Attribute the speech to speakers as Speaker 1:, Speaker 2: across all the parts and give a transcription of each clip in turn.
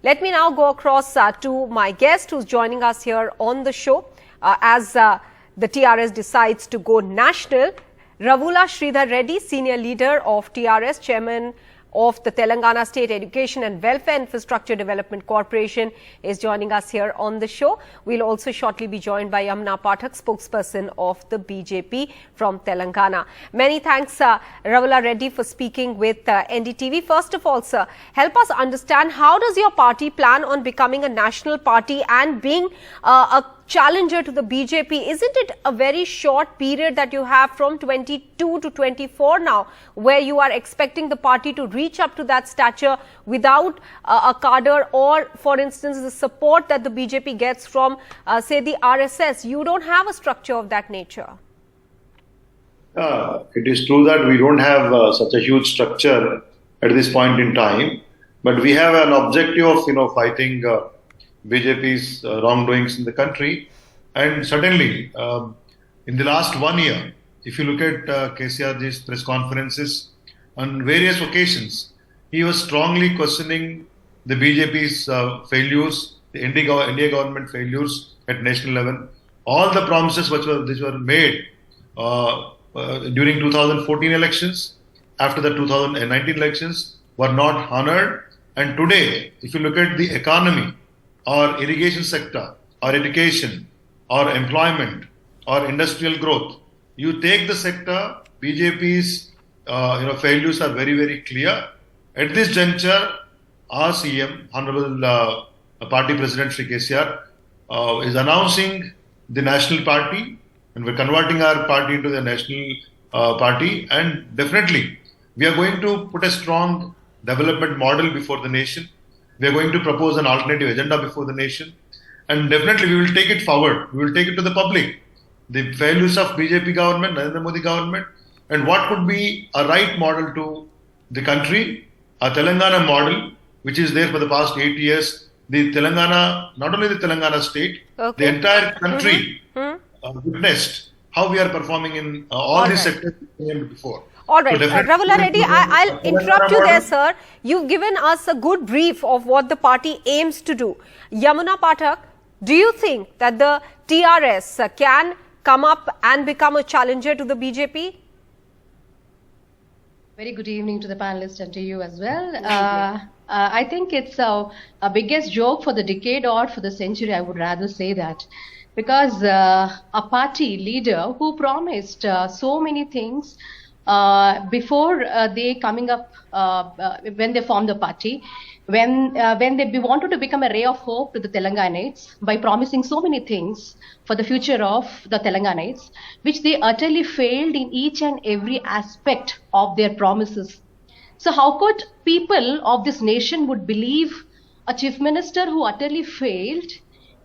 Speaker 1: Let me now go across to my guest who's joining us here on the show as the TRS decides to go national. Ravula Sridhar Reddy, senior leader of TRS, chairman of the Telangana State Education and Welfare Infrastructure Development Corporation, is joining us here on the show. We'll also shortly be joined by Yamuna Pathak, spokesperson of the BJP from Telangana. Many thanks, Ravula Reddy, for speaking with NDTV. First of all, sir, help us understand, how does your party plan on becoming a national party and being a challenger to the BJP? Isn't it a very short period that you have from 22 to 24 now, where you are expecting the party to reach up to that stature without a cadre or, for instance, the support that the BJP gets from, say, the RSS? You don't have a structure of that nature.
Speaker 2: It is true that we don't have such a huge structure at this point in time, but we have an objective of, fighting BJP's wrongdoings in the country. And certainly, in the last 1 year, if you look at KCR's press conferences on various occasions, he was strongly questioning the BJP's failures, the India government failures at national level. All the promises which were made during 2014 elections, after the 2019 elections, were not honored. And today, if you look at the economy, or irrigation sector, or education, or employment, or industrial growth, you take the sector, BJP's failures are very, very clear. At this juncture, our CM, Honorable Party President Shri KCR, is announcing the national party, and we're converting our party into the national party. And definitely, we are going to put a strong development model before the nation. We are going to propose an alternative agenda before the nation, and definitely we will take it forward. We will take it to the public. The failures of BJP government, Narendra Modi government, and what could be a right model to the country, a Telangana model, which is there for the past 8 years. The Telangana, not only the Telangana state, the entire country witnessed how we are performing in all these sectors before.
Speaker 1: All right, Ravula Reddy, I'll interrupt you there, sir. You've given us a good brief of what the party aims to do. Yamuna Pathak, do you think that the TRS can come up and become a challenger to the BJP?
Speaker 3: Very good evening to the panelists and to you as well. I think it's a biggest joke for the decade or for the century, I would rather say that. Because a party leader who promised so many things before they coming up, when they formed the party, when they wanted to become a ray of hope to the Telanganates by promising so many things for the future of the Telanganates, which they utterly failed in each and every aspect of their promises. So how could people of this nation would believe a chief minister who utterly failed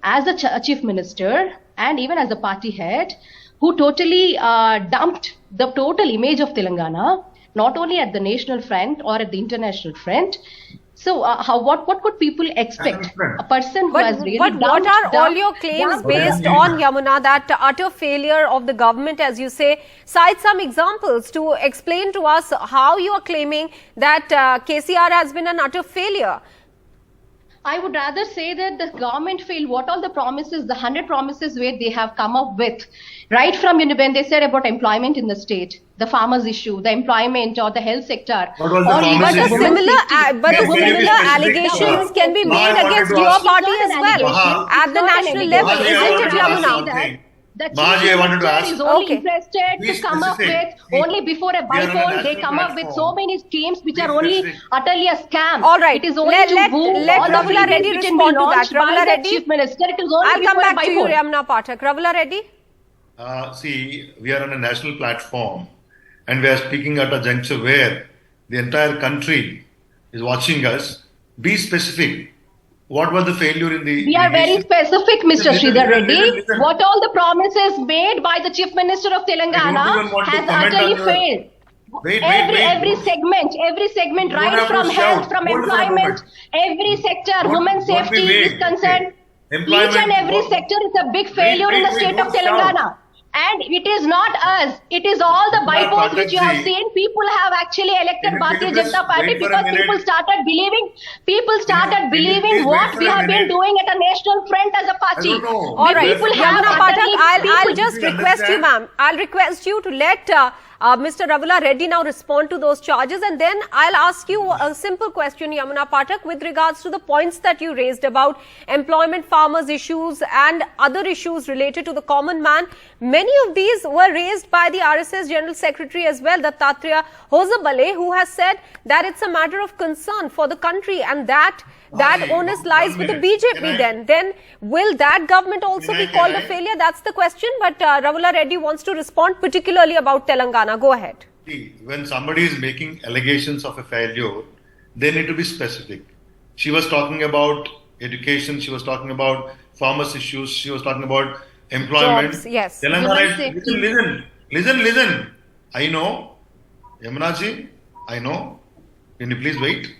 Speaker 3: as a chief minister and even as a party head, who totally dumped the total image of Telangana, not only at the national front or at the international front? So what could people expect? A person who has really
Speaker 1: But what are all your claims based on, Yamuna, that utter failure of the government, as you say? Cite some examples to explain to us how you are claiming that KCR has been an utter failure.
Speaker 3: I would rather say that the government failed. What all the promises, the 100 promises where they have come up with, right from when they said about employment in the state, the farmers issue, the employment or the health sector.
Speaker 1: But the similar allegations can be made against your party as well at the national level, isn't it, Yamuna?
Speaker 3: The chief minister is only interested to come up with, only before a bypoll, they come up with so many schemes which are only utterly a scam.
Speaker 1: All right.
Speaker 3: It is only to woo all the
Speaker 1: Ravula Reddy respond to that. Ravula Reddy,
Speaker 3: chief minister. It is only
Speaker 1: I'll come back to you,
Speaker 3: bypoll.
Speaker 1: Yamuna Pathak. Ravula Reddy?
Speaker 2: See, we are on a national platform, and we are speaking at a juncture where the entire country is watching us. Be specific. What was the failure in the...
Speaker 3: We are very specific, Mr. Sridhar Reddy. What all the promises made by the Chief Minister of Telangana has utterly failed. Every segment, right from health, from employment, every sector, women's safety is concerned. Each and every sector is a big failure in the state of Telangana. And it is not us. It is all the bypoles which you have
Speaker 2: Pathakji.
Speaker 3: seen. People have actually elected
Speaker 2: Can you
Speaker 3: Bharatiya
Speaker 2: please
Speaker 3: Janata Party
Speaker 2: wait for a
Speaker 3: because
Speaker 2: minute?
Speaker 3: people started believing. People started
Speaker 2: can you please
Speaker 3: believing
Speaker 2: wait
Speaker 3: what
Speaker 2: for
Speaker 3: we
Speaker 2: a
Speaker 3: have been
Speaker 2: minute?
Speaker 3: doing at a national front as a party.
Speaker 2: I don't know.
Speaker 1: All right,
Speaker 3: People have
Speaker 1: Yamuna Pathak,
Speaker 3: utterly-
Speaker 1: I'll
Speaker 3: people-
Speaker 1: just
Speaker 2: Please
Speaker 1: request you,
Speaker 2: understand.
Speaker 1: ma'am. I'll request you to let Mr. Ravula Reddy now respond to those charges, and then I'll ask you a simple question, Yamuna Pathak, with regards to the points that you raised about employment, farmers' issues, and other issues related to the common man. Many of these were raised by the RSS General Secretary as well, Dattatreya Hosabale, who has said that it's a matter of concern for the country, and that
Speaker 2: Bhai,
Speaker 1: onus
Speaker 2: one
Speaker 1: lies with the
Speaker 2: minute.
Speaker 1: BJP.
Speaker 2: Can I-
Speaker 1: Then will that government also
Speaker 2: Can
Speaker 1: be
Speaker 2: I-
Speaker 1: called
Speaker 2: can
Speaker 1: a
Speaker 2: I?
Speaker 1: failure? That's the question. But Ravula Reddy wants to respond particularly about Telangana. Go ahead.
Speaker 2: See, when somebody is making allegations of a failure, they need to be specific. She was talking about education, she was talking about farmers' issues, she was talking about employment.
Speaker 1: Jobs, yes.
Speaker 2: Telangana
Speaker 3: Human
Speaker 2: is,
Speaker 3: safety.
Speaker 2: listen. I know, Yamuna ji, I know. Can you please wait?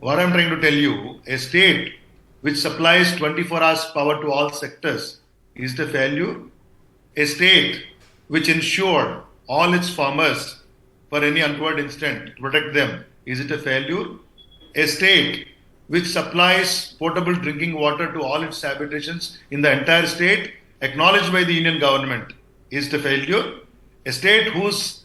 Speaker 2: What I'm trying to tell you, a state which supplies 24 hours power to all sectors, is it a failure? A state which ensured all its farmers for any untoward incident to protect them, is it a failure? A state which supplies potable drinking water to all its habitations in the entire state, acknowledged by the union government, is it a failure? A state whose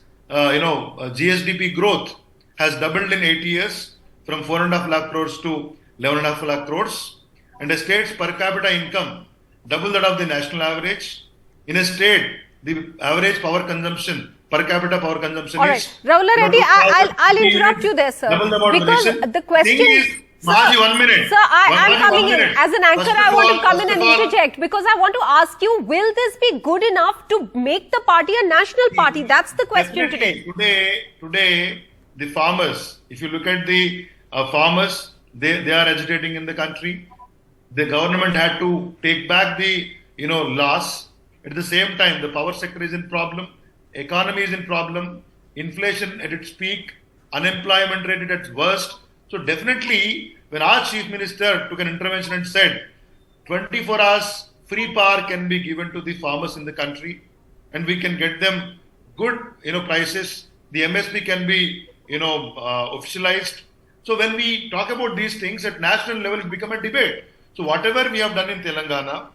Speaker 2: GSDP growth has doubled in 8 years from 4.5 lakh crores to 11.5 lakh crores, and a state's per capita income double that of the national average. In a state, the average power consumption, per capita power consumption
Speaker 1: All
Speaker 2: is...
Speaker 1: right. Ravula Reddy, I'll interrupt you there, sir.
Speaker 2: Double the amount.
Speaker 1: Because
Speaker 2: Listen,
Speaker 1: the question...
Speaker 2: thing is, Mahaji, 1 minute.
Speaker 1: Sir, I'm
Speaker 2: Mahaji,
Speaker 1: coming
Speaker 2: 1
Speaker 1: in.
Speaker 2: minute.
Speaker 1: As an anchor,
Speaker 2: First
Speaker 1: I
Speaker 2: of
Speaker 1: want
Speaker 2: all-
Speaker 1: to come in
Speaker 2: first
Speaker 1: and
Speaker 2: of all-
Speaker 1: interject because I want to ask you, will this be good enough to make the party a national party? That's the question today.
Speaker 2: Today, the farmers, if you look at the farmers, they are agitating in the country. The government had to take back the laws. At the same time, the power sector is in problem, economy is in problem, inflation at its peak, unemployment rate at its worst. So definitely, when our chief minister took an intervention and said 24 hours free power can be given to the farmers in the country, and we can get them good prices, the MSP can be officialized. So when we talk about these things at national level, it become a debate. So whatever we have done in Telangana,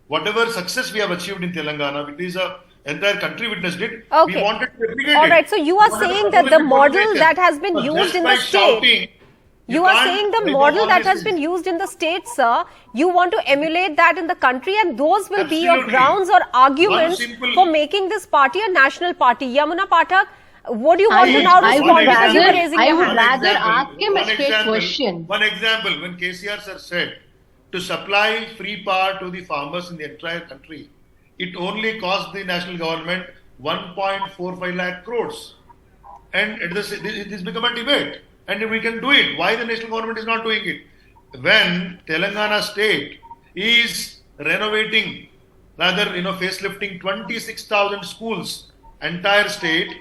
Speaker 2: whatever success we have achieved in Telangana, it is a entire country witnessed it.
Speaker 1: Okay.
Speaker 2: We wanted to replicate
Speaker 1: All
Speaker 2: it.
Speaker 1: right. So you are
Speaker 2: Whatever
Speaker 1: saying that the
Speaker 2: opposition
Speaker 1: model
Speaker 2: motivation.
Speaker 1: that has been
Speaker 2: But
Speaker 1: used
Speaker 2: just
Speaker 1: in
Speaker 2: by
Speaker 1: the state...
Speaker 2: shouting,
Speaker 1: You are
Speaker 2: can't
Speaker 1: saying the
Speaker 2: make
Speaker 1: model
Speaker 2: all
Speaker 1: that
Speaker 2: this
Speaker 1: has
Speaker 2: is-
Speaker 1: been used in the state, sir, you want to emulate that in the country, and those will be your
Speaker 2: Absolutely.
Speaker 1: grounds or arguments
Speaker 2: One simple-
Speaker 1: for making this party a national party. Yamuna Pathak, what do you want to now
Speaker 3: I
Speaker 1: respond
Speaker 3: would
Speaker 1: to? As you were
Speaker 3: rather-
Speaker 1: raising
Speaker 3: I
Speaker 1: your
Speaker 3: would
Speaker 1: hand.
Speaker 3: rather ask him a
Speaker 2: one
Speaker 3: straight
Speaker 2: example,
Speaker 3: question.
Speaker 2: One example, when KCR sir said to supply free power to the farmers in the entire country, it only cost the national government 1.45 lakh crores. And it has become a debate. And we can do it. Why the national government is not doing it? When Telangana state is renovating, rather, facelifting 26,000 schools, entire state,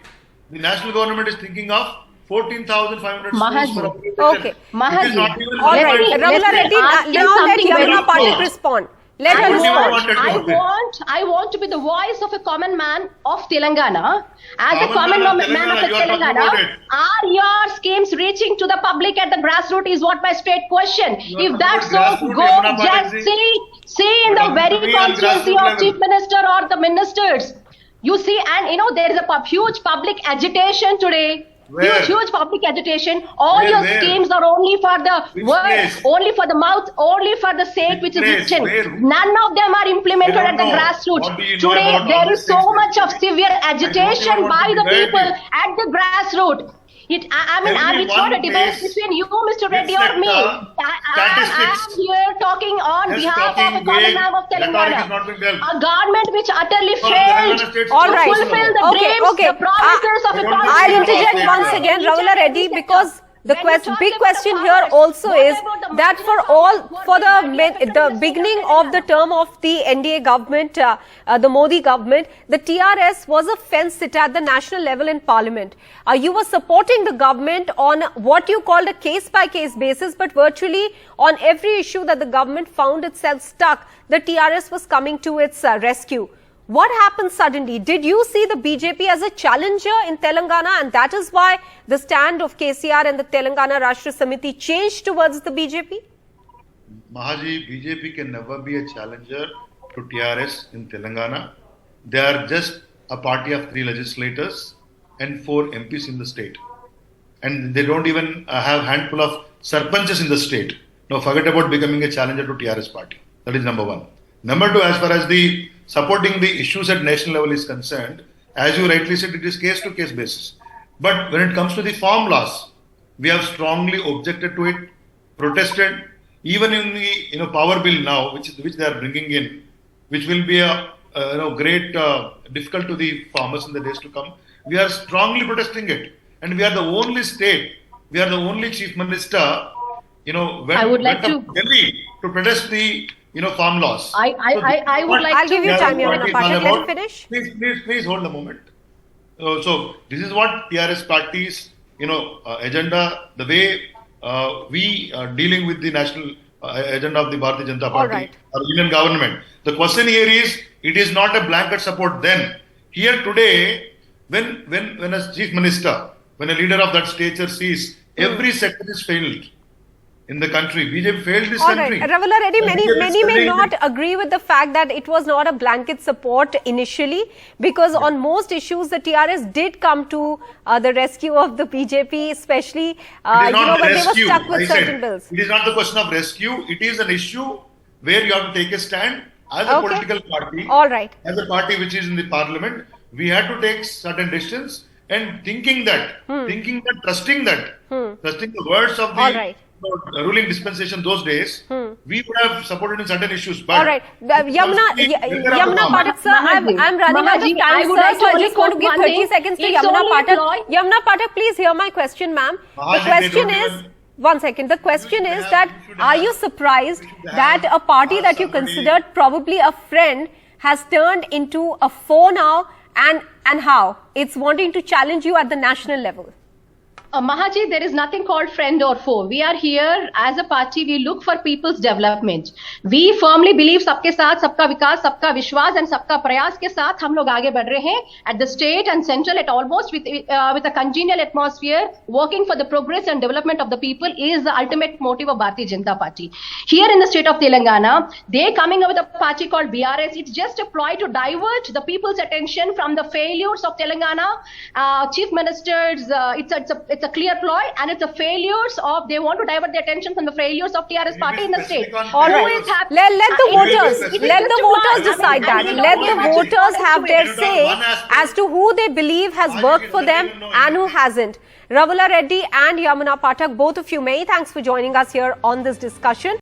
Speaker 2: the national government is thinking of 14,500 schools
Speaker 3: Mahaji.
Speaker 2: for upgradation.
Speaker 1: Okay.
Speaker 2: It is
Speaker 3: Mahaji.
Speaker 2: not even
Speaker 1: All
Speaker 3: Let
Speaker 1: right.
Speaker 3: me-
Speaker 1: Ravula
Speaker 3: let me
Speaker 1: Reddy,
Speaker 3: ask him
Speaker 1: now let
Speaker 3: something very
Speaker 1: Yamuna Pathak
Speaker 2: close.
Speaker 1: respond. Let her
Speaker 2: What do you
Speaker 1: respond.
Speaker 2: want to do?
Speaker 3: I want to be the voice of a common man of Telangana. As a
Speaker 2: Common
Speaker 3: common
Speaker 2: man of
Speaker 3: man of
Speaker 2: Telangana, you are talking
Speaker 3: Telangana,
Speaker 2: about it.
Speaker 3: are your schemes reaching to the public at the grassroots is what my straight question.
Speaker 2: You are
Speaker 3: If
Speaker 2: talking
Speaker 3: that's so,
Speaker 2: about grassroots,
Speaker 3: go
Speaker 2: Yamuna
Speaker 3: just
Speaker 2: Pathak
Speaker 3: see in
Speaker 2: But
Speaker 3: the
Speaker 2: on
Speaker 3: very
Speaker 2: real
Speaker 3: constituency
Speaker 2: grassroots
Speaker 3: of chief
Speaker 2: level.
Speaker 3: minister or the ministers. You see, and there is a huge public agitation today.
Speaker 2: Where?
Speaker 3: Huge public agitation. All
Speaker 2: Where,
Speaker 3: your
Speaker 2: where?
Speaker 3: schemes are only for the
Speaker 2: Which
Speaker 3: word,
Speaker 2: place?
Speaker 3: only for the mouth, only for the sake
Speaker 2: Which
Speaker 3: which is
Speaker 2: place?
Speaker 3: written.
Speaker 2: Where?
Speaker 3: None of them are implemented
Speaker 2: I
Speaker 3: at
Speaker 2: don't
Speaker 3: the
Speaker 2: know.
Speaker 3: grassroots.
Speaker 2: What do you know
Speaker 3: Today,
Speaker 2: about all
Speaker 3: there
Speaker 2: these
Speaker 3: is so
Speaker 2: things
Speaker 3: much of
Speaker 2: that-
Speaker 3: severe agitation
Speaker 2: want
Speaker 3: by
Speaker 2: to
Speaker 3: the
Speaker 2: debate
Speaker 3: people
Speaker 2: you.
Speaker 3: at the grassroots. It's
Speaker 2: Every
Speaker 3: not a
Speaker 2: one
Speaker 3: debate
Speaker 2: place,
Speaker 3: between you, Mr. Reddy,
Speaker 2: which
Speaker 3: or me.
Speaker 2: sector,
Speaker 3: I am
Speaker 2: statistics,
Speaker 3: here talking on
Speaker 2: just
Speaker 3: behalf of
Speaker 2: talking
Speaker 3: a common
Speaker 2: vague,
Speaker 3: man of
Speaker 2: rhetoric
Speaker 3: Telangana.
Speaker 2: is not being dealt.
Speaker 3: A government which utterly
Speaker 2: Because
Speaker 3: failed
Speaker 2: Telangana state's
Speaker 1: All
Speaker 3: to
Speaker 1: right.
Speaker 3: fulfill the
Speaker 1: Okay,
Speaker 3: dreams,
Speaker 1: okay.
Speaker 3: the promises of a
Speaker 2: I don't
Speaker 3: country.
Speaker 2: know.
Speaker 1: I'll interject
Speaker 2: Sector.
Speaker 1: once again, Ravula Reddy, because the
Speaker 3: When you talk
Speaker 1: big
Speaker 3: about
Speaker 1: question
Speaker 3: the
Speaker 1: here
Speaker 3: farmers,
Speaker 1: also
Speaker 3: what
Speaker 1: is
Speaker 3: about the
Speaker 1: that for
Speaker 3: marginal
Speaker 1: all,
Speaker 3: farmers?
Speaker 1: for
Speaker 3: What will be
Speaker 1: the
Speaker 3: the
Speaker 1: beginning
Speaker 3: benefit
Speaker 1: of the term of the NDA government, the Modi government, the TRS was a fence sitter at the national level in parliament. You were supporting the government on what you called a case-by-case basis, but virtually on every issue that the government found itself stuck, the TRS was coming to its rescue. What happened suddenly? Did you see the BJP as a challenger in Telangana, and that is why the stand of KCR and the Telangana Rashtra Samiti changed towards the BJP?
Speaker 2: Mahaji, BJP can never be a challenger to TRS in Telangana. They are just a party of 3 legislators and 4 MPs in the state. And they don't even have a handful of sarpanches in the state. Now forget about becoming a challenger to TRS party. That is number 1. Number 2, as far as the supporting the issues at national level is concerned, as you rightly said, it is case to case basis. But when it comes to the farm laws, we have strongly objected to it, protested. Even in the power bill now, which they are bringing in, which will be a great difficult to the farmers in the days to come, we are strongly protesting it, and we are the only state, we are the only chief minister, went to Delhi to protest the farm laws.
Speaker 3: I would like
Speaker 1: I'll
Speaker 3: to
Speaker 1: give you time, Yamuna Pathak. Let him finish.
Speaker 2: Please hold a moment. So this is what TRS party's agenda, the way we are dealing with the national agenda of the Bharatiya Janata Party, or Union government. The question here is, it is not a blanket support then. Here today, when a chief minister, when a leader of that stature sees every sector is failed in the country, BJP failed this country.
Speaker 1: Ravula Reddy, many may not agree with the fact that it was not a blanket support initially, because on most issues the TRS did come to the rescue of the BJP, especially when they were stuck with certain bills.
Speaker 2: It is not the question of rescue. It is an issue where you have to take a stand as a political party. As a party which is in the parliament, we had to take certain decisions, and trusting the words of the ruling dispensation those days, we would have supported in certain issues. But
Speaker 1: Yamuna Pathak, sir, I'm running out of time, sir, so I just want to give 30 seconds to Yamuna Pathak. Yamuna Pathak, please hear my question, ma'am. The question is, one second, the question is that, are you surprised that a party that you considered probably a friend has turned into a foe now, and how? It's wanting to challenge you at the national level.
Speaker 3: Mahaji, there is nothing called friend or foe. We are here as a party. We look for people's development. We firmly believe सबके साथ सबका विकास, सबका विश्वास and सबका प्रयास के साथ हम लोग आगे बढ़ रहे हैं. At the state and central, at almost with a congenial atmosphere, working for the progress and development of the people is the ultimate motive of Bharatiya Janata Party. Here in the state of Telangana, they coming up with a party called BRS. It's just a ploy to divert the people's attention from the failures of Telangana. Chief ministers, it's a clear ploy, and it's the failures of, they want to divert the attention from the failures of TRS party in the state.
Speaker 1: All right. Let the voters decide that. Let the voters have their say as to who they believe has worked for them and who hasn't. Ravula Reddy and Yamuna Pathak, both of you, many thanks for joining us here on this discussion.